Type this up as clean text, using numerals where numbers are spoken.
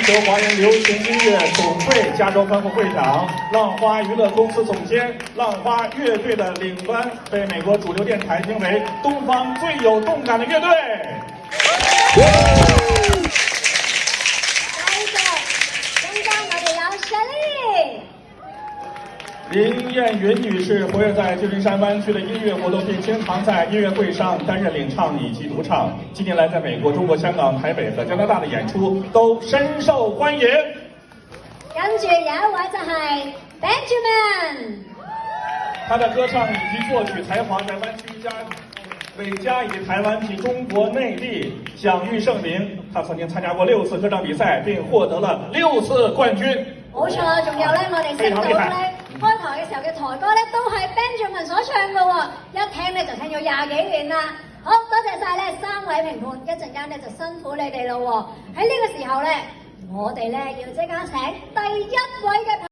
球华人流行音乐总会加州分部会长、浪花娱乐公司总监、浪花乐队的领班，被美国主流电台评为东方最有动感的乐队。林燕云女士活跃在旧金山湾区的音乐活动，并经常在音乐会上担任领唱以及独唱。近年来，在美国、中国香港、台北和加拿大的演出都深受欢迎。跟住有一位就係 Benjamin， 他的歌唱以及作曲才华在湾区为加以台湾及中国内地享誉盛名。他曾經參加過6次歌唱比賽，並獲得了6次冠軍。冇錯，仲有咧，我哋識到咧開台嘅時候嘅台歌咧，都係 Benjamin 所唱嘅喎，一聽咧就聽咗20幾年啦。好多謝晒咧3位評判，一陣間咧就辛苦你哋咯喎。喺呢個時候咧，我哋咧要即刻請第1位嘅。